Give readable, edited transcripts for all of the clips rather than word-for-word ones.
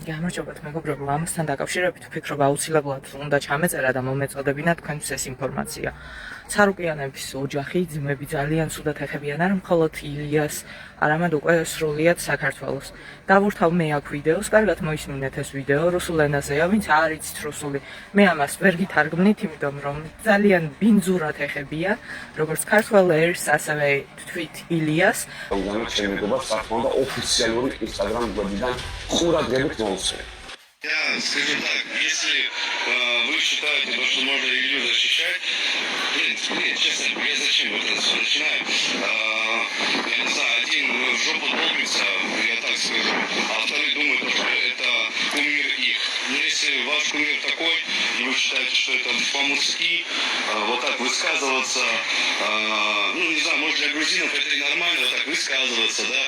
გამარჯობათ მეგობრებო, ამასთან დაკავშირებით ვფიქრობ აუცილებლად უნდა ჩამეწერა და მომეწოდებინა თქვენთვის ეს ინფორმაცია. ცარუკიანების ოჯახი, ძმები ძალიან ცუდად ეხებიან არა მხოლოდ ილიას, არამედ უკვე სრულიად საქართველოს. დავურთავ მე აქ ვიდეოს, კარგად მოისმინეთ ეს ვიდეო რუსულ ენაზეა, ვინც არ იცით რუსული. მე ამას ვერ გითარგმნით, იმიტომ რომ ძალიან ბინძურად ეხებიან, როგორც ქართველ ერს, ასევე თვით ილიას. Განაჩენებობა საფონდა ოფიციალური Instagram გვერდიდან ყურადღებით მოუწევთ. Я скажу так, если вы считаете, что можно Илью защищать, честно, я зачем это все начинаю? Я не знаю, один в жопу долбится, я так скажу, а второй думает, что это кумир их. Но если ваш кумир такой, и вы считаете, что это по-мужски, вот так высказываться, ну не знаю, может для грузинов это и нормально вот так высказываться, да,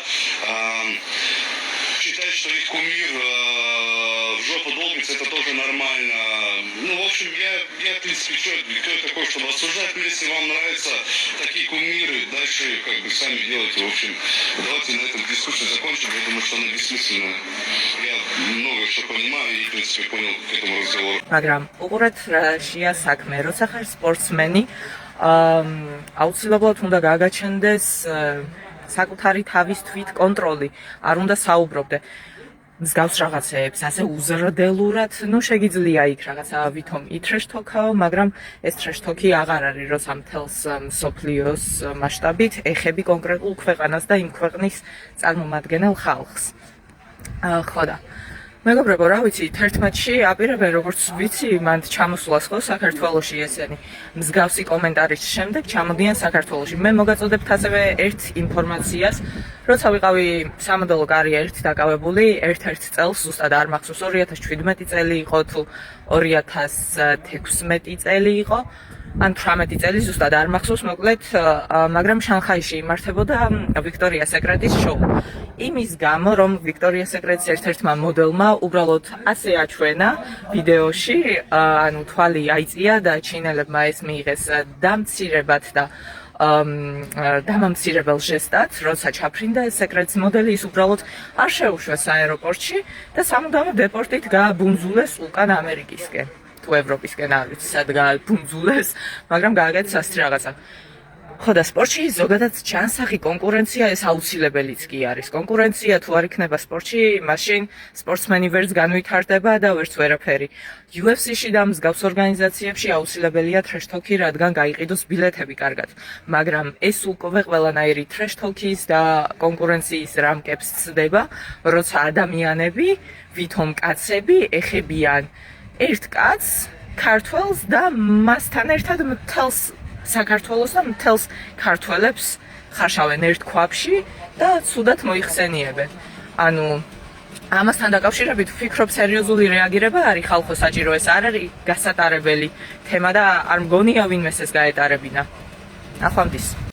считать, что их кумир в жопу долбится, это тоже нормально. Ну, в общем, я в принципе, кто я такой, чтобы осуждать, но если вам нравятся такие кумиры, дальше как бы сами делайте. В общем, давайте на этом дискуссию закончим. Я думаю, что она бессмысленная. Я много что понимаю и, в принципе, понял к этому разговору. მაგრამ უყურეთ რაშია საქმე, როცა ხარ სპორტსმენი, აუცილებლად უნდა გააგაჩენდეს საკუთარი თავის თვით კონტროლი, არ უნდა საუბრობდე მსგავს რაღაცეებს, ასე უზრდელურად, ну შეგიძლია იქ რაღაცა ვითომ იტრეშთოქაო, მაგრამ ეს ტრეშთოქი აღარ არის, როცა მთელს მსოფლიოს მასშტაბით ეხები კონკრეტულ ქვეყანას და იმ ქვეყნის წარმომადგენელ ხალხს. ხო და მეგობრებო, რა ვიცი, თერთმეტში აპირებენ, როგორც ვიცი, მანდ ჩამოსვლას ხო საქართველოში ესენი მსგავსი კომენტარის შემდეგ ჩამოდიან საქართველოში. მე მოგაწოდებთ ასევე ერთ ინფორმაციას, როცა ვიყავი სამოდელო კარიერით დაკავებული, ერთ-ერთ წელს, ზუსტად არ მახსოვს, 2017 წელი იყო თუ 2016 წელი იყო, ან 18 წელი ზუსტად არ მახსოვს, მოკლედ, მაგრამ შანხაიში იმართებოდა ვიქტორია სეკრეტის შოუ. იმის გამო, რომ ვიქტორია სეკრეტის ერთ-ერთმა მოდელმა უბრალოდ ასე აჩვენა ვიდეოში, ანუ თვალი აიწია და ჩინელებმა ეს მიიღეს დამცირებად და დამამცირებელ ჟესტად, როცა ჩაფრინდა ეს სეკრეტის მოდელი, ის უბრალოდ არ შეუშვეს აეროპორტში და სამუდამო დეპორტით გააბუნძულეს უკან ამერიკისკენ. თუ ევროპისკენ არ ვიცი, სად გააბუნძულეს, მაგრამ გააკეთეს ასეთი რაღაცა. ხო და სპორტში ზოგადად ჯანსაღი კონკურენცია ეს აუცილებელიც კი არის. კონკურენცია თუ არ იქნება სპორტში, მაშინ სპორტსმენი ვერც განვითარდება და ვერც ვერაფერი. UFC-ში და მსგავს ორგანიზაციებში აუცილებელია ტრეშთოქი, რადგან გაიყიდოს ბილეთები კარგად. მაგრამ ეს უკვე ყველანაირი ტრეშთოქის და კონკურენციის რამკებს ცდება, როცა ადამიანები, ვითომ კაცები ეხებიან ერთ კაცს, ქართველს და მასთან ერთად მთელს საქართველოს და მთელს ქართველებს ხარშავენ ერთ ქვაბში და ცუდად მოიხსენიებენ. ანუ ამასთან დაკავშირებით ვფიქრობ სერიოზული რეაგირება არის ხალხო საჭირო, ეს არ არის გასატარებელი თემა და არ მგონია ვინმეს ეს გაეტარებინა. ნახვამდის.